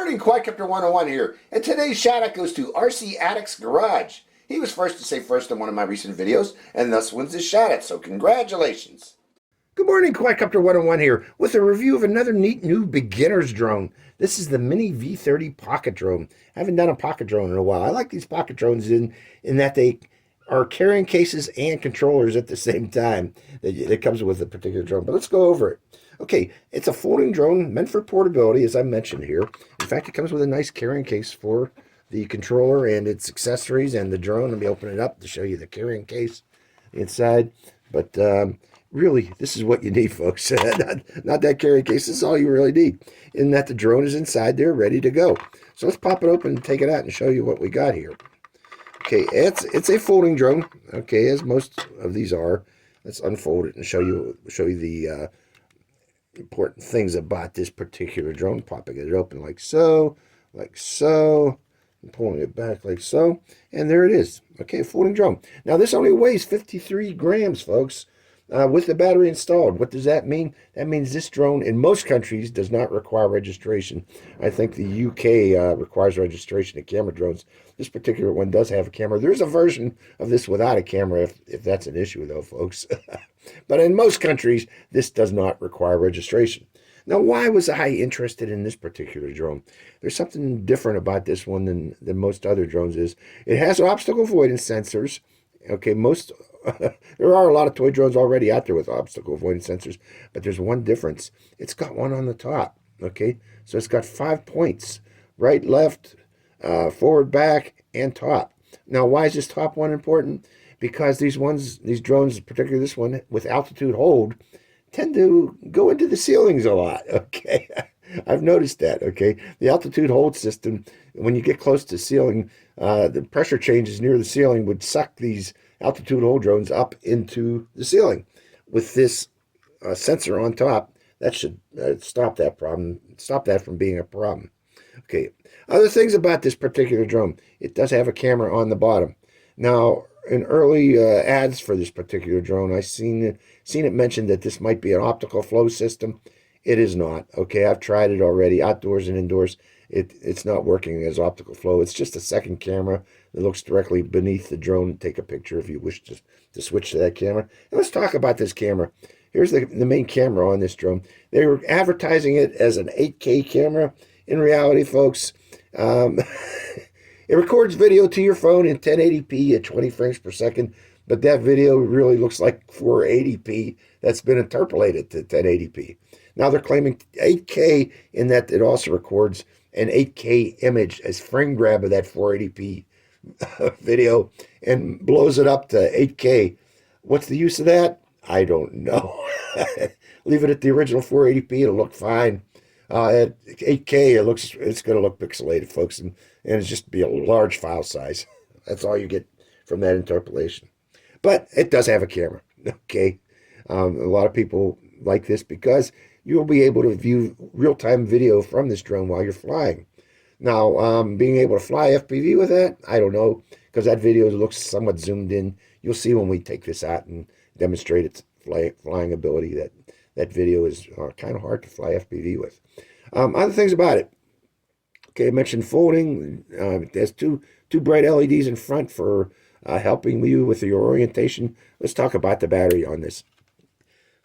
morning, Quadcopter 101 here, and today's shout-out goes to RC Addict's Garage. He was first to say first in one of my recent videos, and thus wins this shout-out, so congratulations. Good morning, Quadcopter 101 here, with a review of another neat new beginner's drone. This is the Mini V30 Pocket Drone. I haven't done a pocket drone in a while. I like these pocket drones in that they are carrying cases and controllers at the same time. That comes with a particular drone, but let's go over it. Okay, it's a folding drone meant for portability, as I mentioned here. In fact, it comes with a nice carrying case for the controller and its accessories and the drone. Let me open it up to show you the carrying case inside. But really, this is what you need, folks. not that carrying case. This is all you really need. In that the drone is inside there, ready to go. So let's pop it open and take it out and show you what we got here. Okay, it's a folding drone. Okay, as most of these are. Let's unfold it and show you the important things about this particular drone. Popping it open like so, and pulling it back like so, and there it is. Okay, folding drone. Now this only weighs 53 grams, folks, with the battery installed. What does that mean? That means this drone in most countries does not require registration. I think the UK requires registration of camera drones. This particular one does have a camera. There's a version of this without a camera if that's an issue though, folks. But in most countries, this does not require registration. Now, why was I interested in this particular drone? There's something different about this one than most other drones is. It has obstacle avoidance sensors. Okay, there are a lot of toy drones already out there with obstacle avoidance sensors, but there's one difference. It's got one on the top, okay? So it's got 5 points, right, left, forward, back, and top. Now, why is this top one important? Because these drones, particularly this one with altitude hold, tend to go into the ceilings a lot, okay? I've noticed that, okay? The altitude hold system, when you get close to the ceiling, the pressure changes near the ceiling would suck these altitude hold drones up into the ceiling. With this sensor on top, that should stop that problem, stop that from being a problem. Okay, other things about this particular drone, it does have a camera on the bottom. Now, in early ads for this particular drone, I've seen it mentioned that this might be an optical flow system. It is not. Okay, I've tried it already, outdoors and indoors. It's not working as optical flow. It's just a second camera that looks directly beneath the drone. Take a picture if you wish to switch to that camera. And let's talk about this camera. Here's the main camera on this drone. They were advertising it as an 8K camera. In reality, folks, it records video to your phone in 1080p at 20 frames per second, but that video really looks like 480p that's been interpolated to 1080p. Now they're claiming 8K in that it also records an 8K image as frame grab of that 480p video and blows it up to 8K. What's the use of that? I don't know. Leave it at the original 480p, it'll look fine. At 8K, it's going to look pixelated, folks, and it's just be a large file size. That's all you get from that interpolation. But it does have a camera, okay? A lot of people like this because you'll be able to view real-time video from this drone while you're flying. Now, being able to fly FPV with that, I don't know, because that video looks somewhat zoomed in. You'll see when we take this out and demonstrate its flying ability that video is kind of hard to fly FPV with. Other things about it. Okay, I mentioned folding. There's two bright LEDs in front for helping you with your orientation. Let's talk about the battery on this.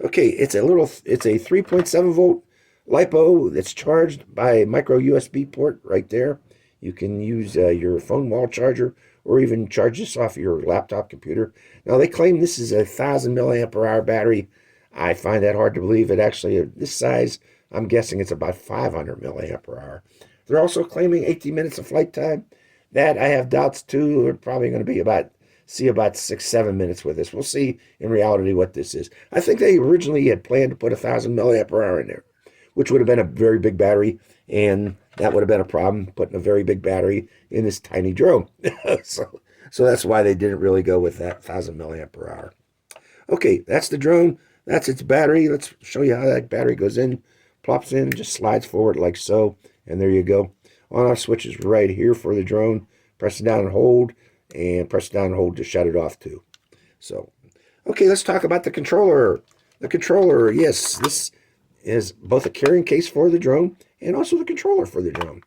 Okay, it's a 3.7 volt LiPo that's charged by a micro USB port right there. You can use your phone wall charger or even charge this off your laptop computer. Now they claim this is a 1,000 milliamp hour battery. I find that hard to believe. It actually, this size, I'm guessing it's about 500 milliamp hour. They're also claiming 18 minutes of flight time. That I have doubts too. We're probably going to be about 6-7 minutes with this. We'll see in reality what this is. I think they originally had planned to put 1,000 milliamp hour in there, which would have been a very big battery, and that would have been a problem, putting a very big battery in this tiny drone. So that's why they didn't really go with that 1,000 milliamp hour. Okay, that's the drone. That's its battery. Let's show you how that battery goes in, plops in, just slides forward like so, and there you go. On-off switch is right here for the drone. Press it down and hold, and press it down and hold to shut it off too. So, okay, let's talk about the controller. The controller, yes, this is both a carrying case for the drone and also the controller for the drone.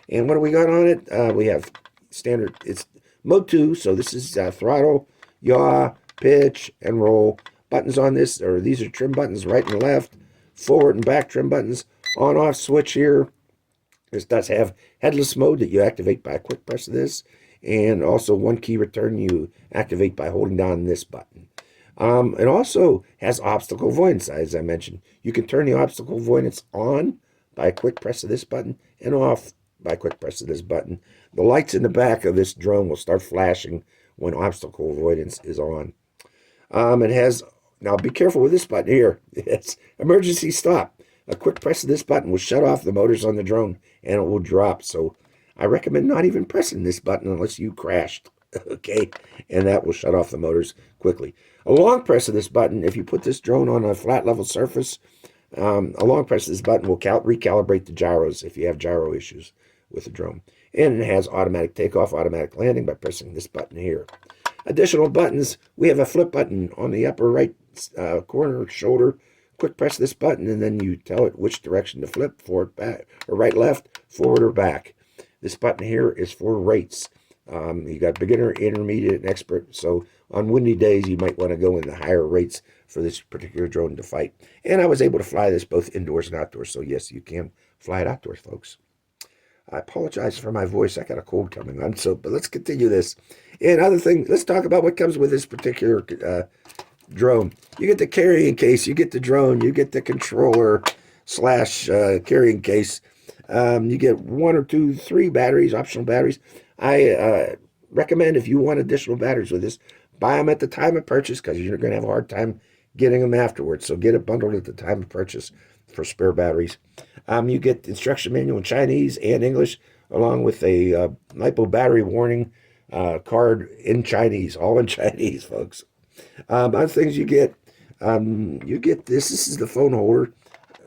And what do we got on it? We have standard, it's mode 2, so this is throttle, yaw, pitch, and roll. Buttons on this, or these are trim buttons, right and left, forward and back trim buttons. On-off switch here. This does have headless mode that you activate by a quick press of this, and also one key return you activate by holding down this button. It also has obstacle avoidance, as I mentioned. You can turn the obstacle avoidance on by a quick press of this button and off by a quick press of this button. The lights in the back of this drone will start flashing when obstacle avoidance is on. It has, now be careful with this button here. It's emergency stop. A quick press of this button will shut off the motors on the drone and it will drop. So I recommend not even pressing this button unless you crashed. Okay, and that will shut off the motors quickly. A long press of this button, if you put this drone on a flat level surface, a long press of this button will recalibrate the gyros if you have gyro issues with the drone. And it has automatic takeoff, automatic landing by pressing this button here. Additional buttons, we have a flip button on the upper right corner shoulder. Quick press this button and then you tell it which direction to flip, forward, back, or right, left, forward, or back. This button here is for rates. You got beginner, intermediate, and expert. So on windy days, you might want to go in the higher rates for this particular drone to fight. And I was able to fly this both indoors and outdoors. So yes, you can fly it outdoors, folks. I apologize for my voice. I got a cold coming on. But let's continue this. And other thing, let's talk about what comes with this particular drone. You get the carrying case, you get the drone, you get the controller slash carrying case. You get 1 or 2, 3 batteries, optional batteries. I recommend if you want additional batteries with this, buy them at the time of purchase because you're going to have a hard time getting them afterwards. So get it bundled at the time of purchase for spare batteries. You get the instruction manual in Chinese and English, along with a LiPo battery warning card in Chinese, all in Chinese, folks. Other things you get this. This is the phone holder.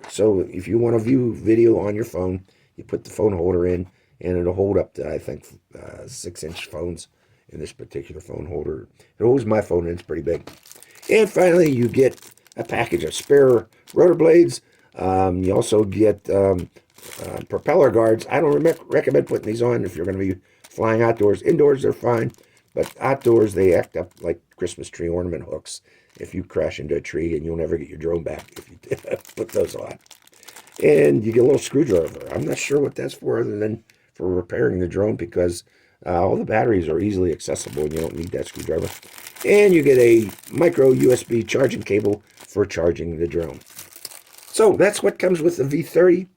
So if you want to view video on your phone, you put the phone holder in, and it'll hold up to, I think, 6-inch phones in this particular phone holder. It holds my phone, and it's pretty big. And finally, you get a package of spare rotor blades. You also get propeller guards. I don't recommend putting these on if you're going to be flying outdoors. Indoors, they're fine. But outdoors, they act up like Christmas tree ornament hooks if you crash into a tree, and you'll never get your drone back if you put those on. And you get a little screwdriver. I'm not sure what that's for other than for repairing the drone because all the batteries are easily accessible and you don't need that screwdriver. And you get a micro USB charging cable for charging the drone. So that's what comes with the V30.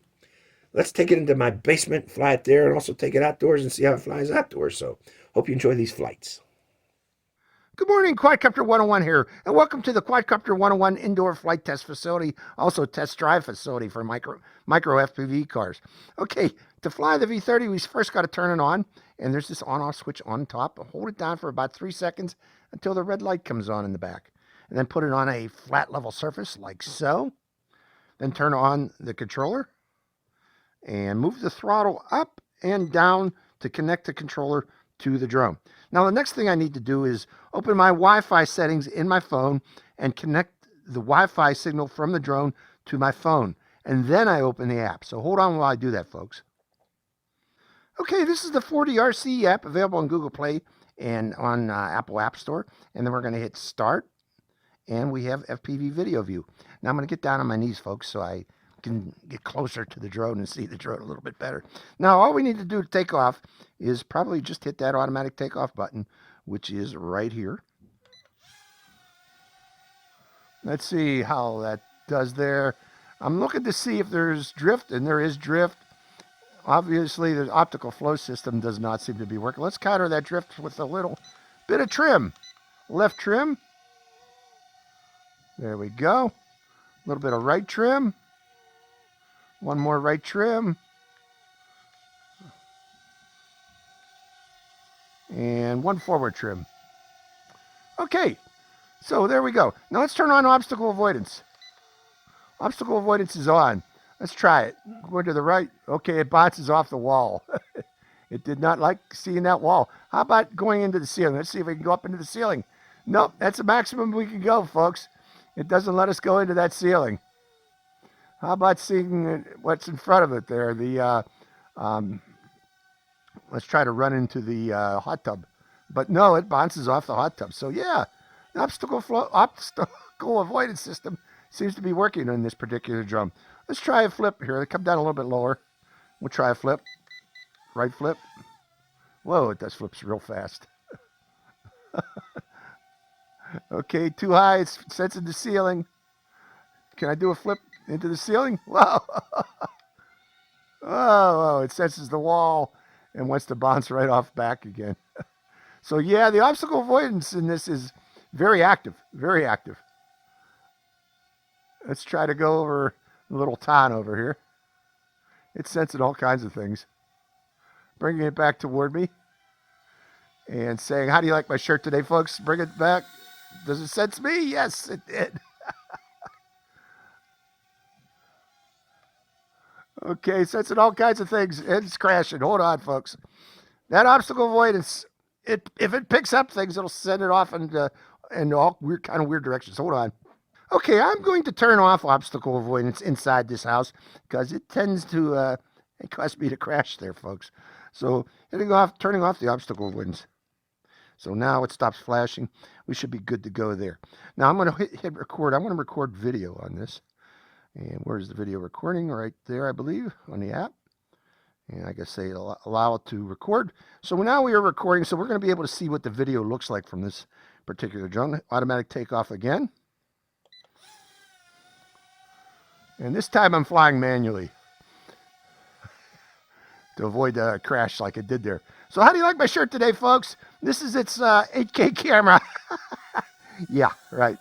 Let's take it into my basement, fly it there, and also take it outdoors and see how it flies outdoors. So hope you enjoy these flights. Good morning, Quadcopter 101 here, and welcome to the Quadcopter 101 Indoor Flight Test Facility, also test drive facility for micro FPV cars. Okay, to fly the V30, we first got to turn it on, and there's this on-off switch on top. Hold it down for about 3 seconds until the red light comes on in the back, and then put it on a flat level surface like so. Then turn on the controller, and move the throttle up and down to connect the controller to the drone. Now, the next thing I need to do is open my Wi-Fi settings in my phone and connect the Wi-Fi signal from the drone to my phone. And then I open the app. So hold on while I do that, folks. Okay, this is the 4DRC app available on Google Play and on Apple App Store. And then we're going to hit Start. And we have FPV Video View. Now I'm going to get down on my knees, folks, so I can get closer to the drone and see the drone a little bit better. Now, all we need to do to take off is probably just hit that automatic takeoff button, which is right here. Let's see how that does there. I'm looking to see if there's drift, and there is drift. Obviously, the optical flow system does not seem to be working. Let's counter that drift with a little bit of trim. Left trim. There we go. A little bit of right trim. One more right trim. And one forward trim. Okay, so there we go. Now let's turn on obstacle avoidance. Obstacle avoidance is on. Let's try it. Going to the right. Okay, it bounces off the wall. It did not like seeing that wall. How about going into the ceiling? Let's see if we can go up into the ceiling. Nope, that's the maximum we can go, folks. It doesn't let us go into that ceiling. How about seeing what's in front of it there? The Let's try to run into the hot tub. But no, it bounces off the hot tub. So yeah, the obstacle avoidance system seems to be working on this particular drum. Let's try a flip here. Come down a little bit lower. We'll try a flip. Right flip. Whoa, it does flips real fast. Okay, too high. It's sensing the ceiling. Can I do a flip into the ceiling? Whoa. Oh, it senses the wall and wants to bounce right off back again. So yeah, the obstacle avoidance in this is very active, very active. Let's try to go over the little town over here. It's sensing all kinds of things. Bringing it back toward me and saying, how do you like my shirt today, folks? Bring it back. Does it sense me? Yes, it did. Okay, sensing all kinds of things. It's crashing. Hold on, folks. That obstacle avoidance, if it picks up things, it'll send it off in all kind of weird directions. Hold on. Okay, I'm going to turn off obstacle avoidance inside this house because it tends to cause me to crash there, folks. So turning off the obstacle avoidance. So now it stops flashing. We should be good to go there. Now I'm going to hit record. I'm going to record video on this. And where's the video recording? Right there, I believe, on the app. And I guess say allow it to record. So now we are recording, so we're going to be able to see what the video looks like from this particular drone. Automatic takeoff again. And this time I'm flying manually to avoid a crash like it did there. So how do you like my shirt today, folks? This is its 8K camera. Yeah, right.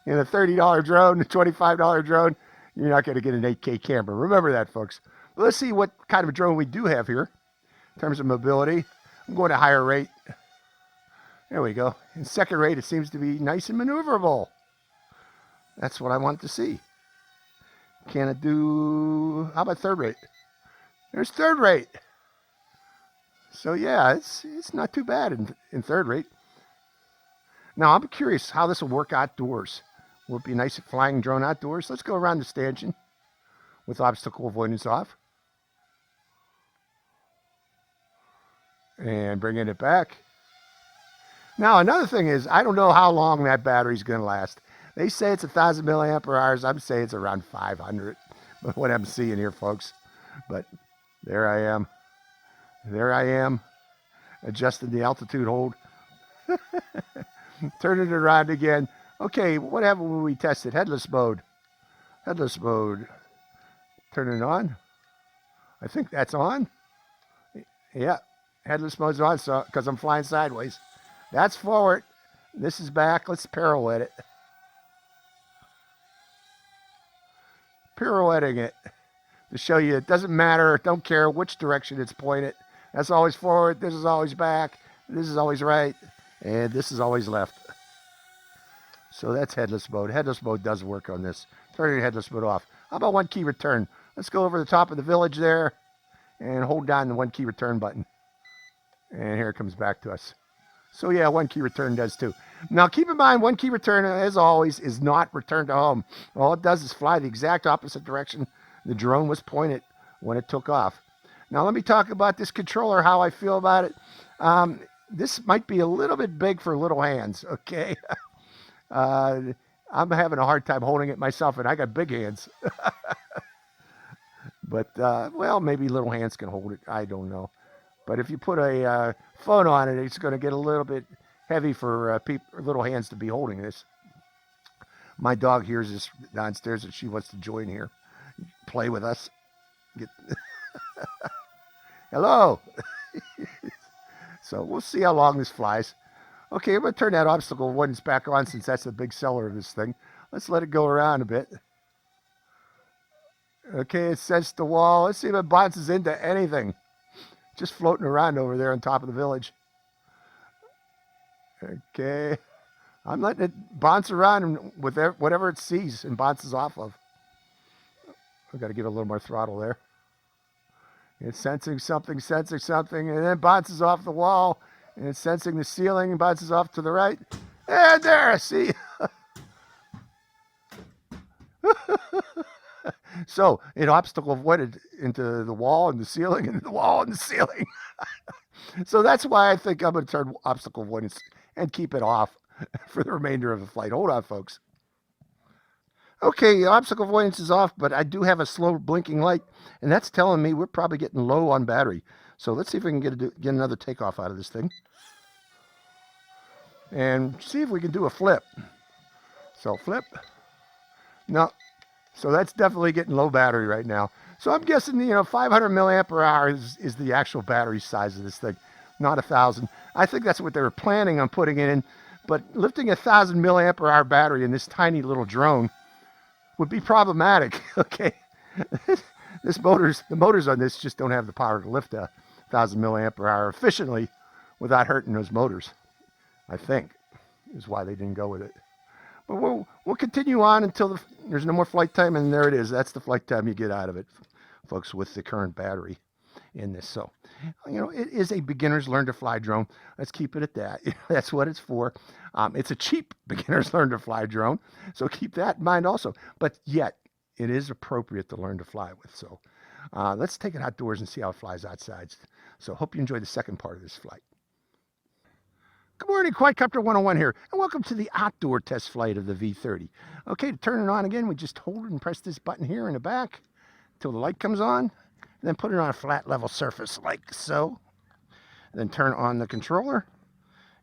In a $30 drone, a $25 drone, you're not going to get an 8K camera. Remember that, folks. But let's see what kind of a drone we do have here in terms of mobility. I'm going to higher rate. There we go. In second rate, it seems to be nice and maneuverable. That's what I want to see. Can it do... How about third rate? There's third rate. So yeah, it's not too bad in third rate. Now I'm curious how this will work outdoors. Will it be nice flying drone outdoors? Let's go around the stanchion with obstacle avoidance off. And bringing it back. Now another thing is, I don't know how long that battery's going to last. They say it's 1,000 milliampere hours. I'm saying it's around 500. What I'm seeing here, folks. But there I am. There I am. Adjusting the altitude hold. Turning it around again. Okay, what happened when we tested headless mode? Headless mode. Turn it on. I think that's on. Yeah, headless mode's on, so because I'm flying sideways. That's forward. This is back. Let's pirouette it. Pirouetting it to show you it doesn't matter. Don't care which direction it's pointed. That's always forward. This is always back. This is always right. And this is always left. So that's headless mode. Headless mode does work on this. Turning headless mode off. How about one key return? Let's go over the top of the village there and hold down the one key return button. And here it comes back to us. So yeah, one key return does too. Now keep in mind, one key return, as always, is not return to home. All it does is fly the exact opposite direction the drone was pointed when it took off. Now let me talk about this controller, how I feel about it. This might be a little bit big for little hands, okay? I'm having a hard time holding it myself, and I got big hands. But, well, maybe little hands can hold it. I don't know. But if you put a phone on it, it's going to get a little bit heavy for little hands to be holding this. My dog hears this downstairs and she wants to join here. Play with us. Hello. So we'll see how long this flies. Okay, I'm going to turn that obstacle avoidance back on since that's the big seller of this thing. Let's let it go around a bit. Okay, it sensed the wall. Let's see if it bounces into anything. Just floating around over there on top of the village. Okay. I'm letting it bounce around with whatever it sees and bounces off of. I've got to give it a little more throttle there. It's sensing something, and then bounces off the wall. And it's sensing the ceiling and bounces off to the right. And there, see? So it obstacle avoided into the wall and the ceiling and the wall and the ceiling. So that's why I think I'm going to turn obstacle avoidance and keep it off for the remainder of the flight. Hold on, folks. Okay, obstacle avoidance is off, but I do have a slow blinking light, and that's telling me we're probably getting low on battery. So let's see if we can get another takeoff out of this thing. And see if we can do a flip. So flip. No. So that's definitely getting low battery right now. So I'm guessing, 500 milliampere hour is the actual battery size of this thing, not 1,000. I think that's what they were planning on putting it in. But lifting 1,000 milliampere hour battery in this tiny little drone would be problematic. Okay. The motors on this just don't have the power to lift 1,000 milliampere hour efficiently without hurting those motors, I think, is why they didn't go with it. But we'll continue on until there's no more flight time, and there it is. That's the flight time you get out of it, folks, with the current battery in this. So, it is a beginner's learn to fly drone. Let's keep it at that. That's what it's for. It's a cheap beginner's learn to fly drone, so keep that in mind also. But yet, it is appropriate to learn to fly with. So let's take it outdoors and see how it flies outside. So hope you enjoy the second part of this flight. Good morning, Quadcopter 101 here, and welcome to the outdoor test flight of the V30. Okay, to turn it on again, we just hold it and press this button here in the back until the light comes on, and then put it on a flat level surface like so. Then turn on the controller,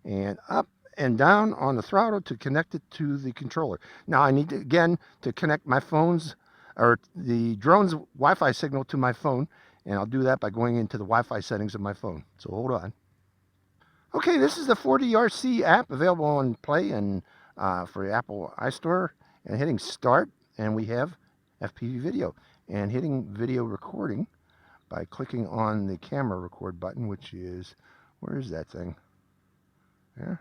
and up and down on the throttle to connect it to the controller. Now I need to, again, to connect my phone's, or the drone's Wi-Fi signal to my phone, and I'll do that by going into the Wi-Fi settings of my phone. So hold on. Okay, this is the 4DRC app available on Play and for the Apple iStore, and hitting start, and we have FPV video, and hitting video recording by clicking on the camera record button, which is, where is that thing? Yeah.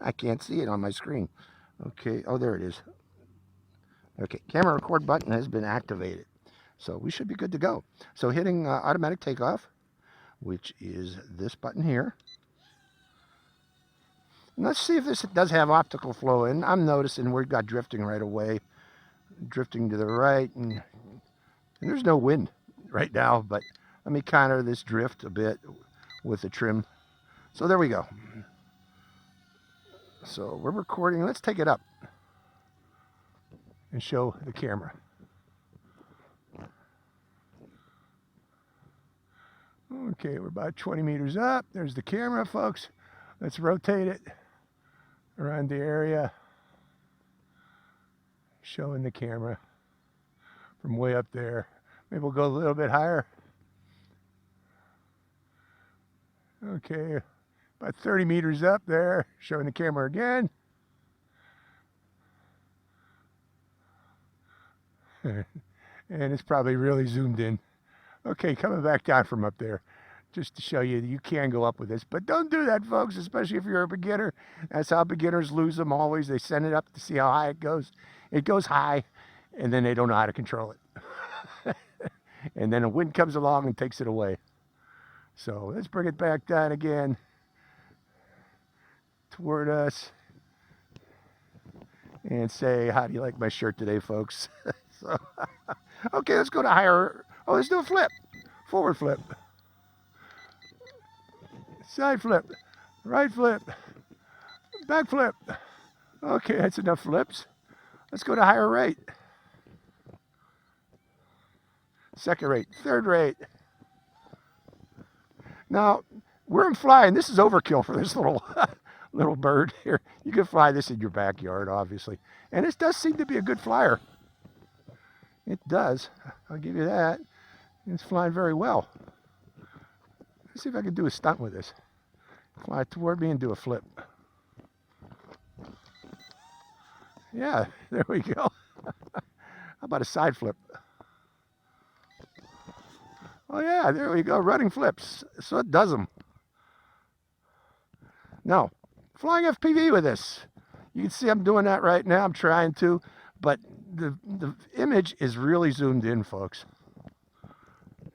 I can't see it on my screen. Okay, oh, there it is. Okay, camera record button has been activated. So we should be good to go. So hitting automatic takeoff, which is this button here. And let's see if this does have optical flow. And I'm noticing we've got drifting right away. Drifting to the right. And there's no wind right now, but let me counter this drift a bit with the trim. So there we go. So we're recording. Let's take it up and show the camera. Okay, we're about 20 meters up. There's the camera, folks. Let's rotate it around the area, showing the camera from way up there. Maybe we'll go a little bit higher. Okay, about 30 meters up there, showing the camera again. And it's probably really zoomed in. Okay, coming back down from up there, just to show you that you can go up with this. But don't do that, folks, especially if you're a beginner. That's how beginners lose them always. They send it up to see how high it goes. It goes high, and then they don't know how to control it. And then a wind comes along and takes it away. So let's bring it back down again toward us and say, how do you like my shirt today, folks? So, okay, let's go to higher. Oh, let's do a flip. Forward flip. Side flip. Right flip. Back flip. Okay, that's enough flips. Let's go to higher rate. Second rate. Third rate. Now, where I'm flying, this is overkill for this little bird here. You can fly this in your backyard, obviously. And this does seem to be a good flyer. It does. I'll give you that. It's flying very well. Let's see if I can do a stunt with this. Fly toward me and do a flip. Yeah, there we go. How about a side flip? Oh yeah, there we go. Running flips. So it does them. Now, flying FPV with this. You can see I'm doing that right now. I'm trying to, but the image is really zoomed in, folks.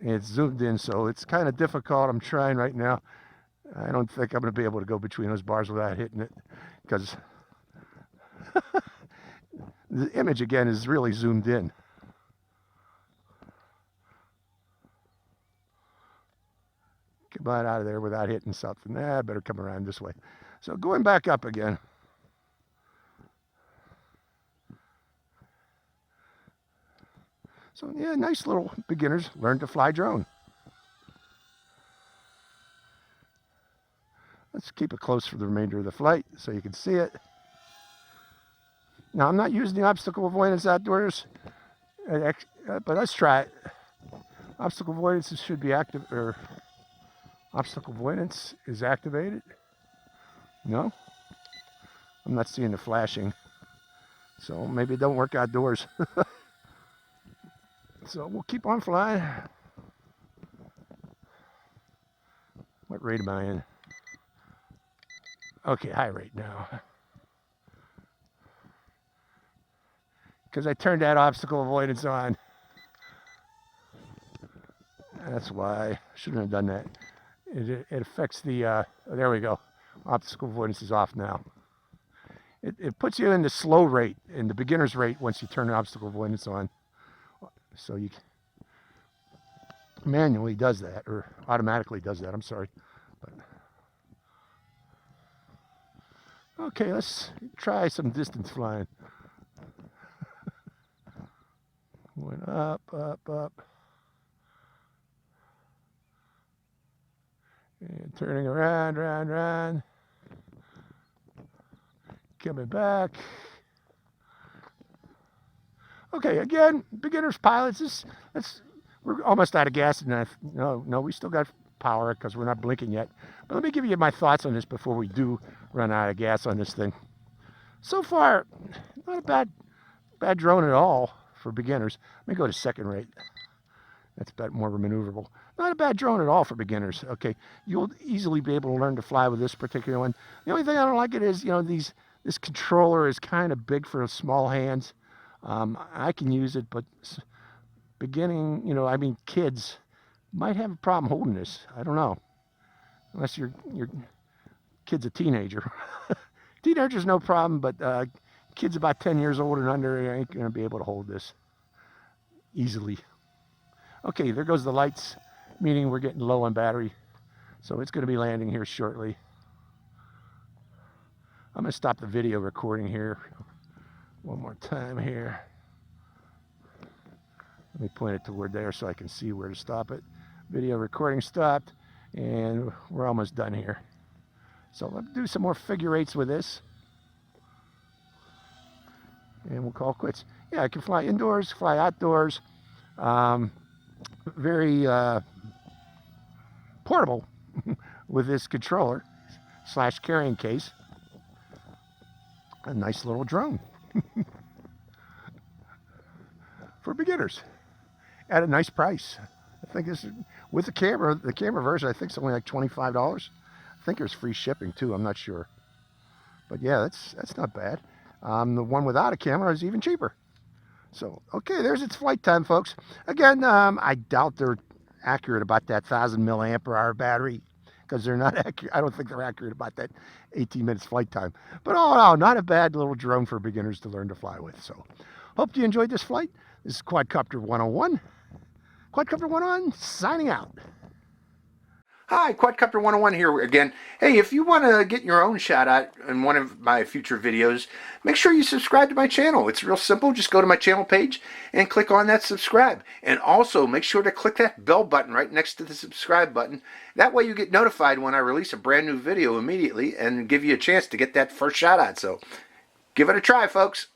It's zoomed in, so it's kind of difficult. I'm trying right now. I don't think I'm going to be able to go between those bars without hitting it, because The image again is really zoomed in. Come on out of there without hitting something. I better come around this way. So going back up again. So yeah, nice little beginners learn to fly drone. Let's keep it close for the remainder of the flight so you can see it. Now I'm not using the obstacle avoidance outdoors, but let's try it. Obstacle avoidance should be active, or obstacle avoidance is activated. No, I'm not seeing the flashing, so maybe it don't work outdoors. So we'll keep on flying. What rate am I in? Okay, high rate now. Because I turned that obstacle avoidance on. That's why. Shouldn't have done that. It affects the, there we go. Obstacle avoidance is off now. It puts you in the slow rate, in the beginner's rate, once you turn the obstacle avoidance on. So you manually does that, or automatically does that, I'm sorry. But, okay, let's try some distance flying. Went up, up, up. And turning around, round, round. Coming back. Okay, again, beginners, pilots, we're almost out of gas. And no, we still got power because we're not blinking yet. But let me give you my thoughts on this before we do run out of gas on this thing. So far, not a bad drone at all for beginners. Let me go to second rate. That's a bit more maneuverable. Not a bad drone at all for beginners. Okay, you'll easily be able to learn to fly with this particular one. The only thing I don't like it is, this controller is kind of big for small hands. I can use it, but beginning, kids might have a problem holding this. I don't know. Unless your kid's a teenager. Teenagers, no problem, but kids about 10 years old and under ain't going to be able to hold this easily. Okay, there goes the lights, meaning we're getting low on battery. So it's going to be landing here shortly. I'm going to stop the video recording here. One more time here. Let me point it toward there so I can see where to stop it. Video recording stopped, and we're almost done here. So let's do some more figure eights with this. And we'll call quits. Yeah, I can fly indoors, fly outdoors. Very portable with this controller / carrying case. A nice little drone. For beginners at a nice price. I think this, with the camera version, I think it's only like $25. I think there's free shipping too, I'm not sure. But yeah, that's not bad. The one without a camera is even cheaper. So, okay, there's its flight time, folks. Again, I doubt they're accurate about that 1,000 milliampere hour battery, because they're not accurate. I don't think they're accurate about that 18 minutes flight time. But all in all, not a bad little drone for beginners to learn to fly with. So, hope you enjoyed this flight. This is Quadcopter 101. Quadcopter 101 signing out. Hi, Quadcopter 101 here again. Hey, if you want to get your own shout out in one of my future videos, make sure you subscribe to my channel. It's real simple. Just go to my channel page and click on that subscribe. And also make sure to click that bell button right next to the subscribe button. That way you get notified when I release a brand new video immediately and give you a chance to get that first shout out. So give it a try, folks.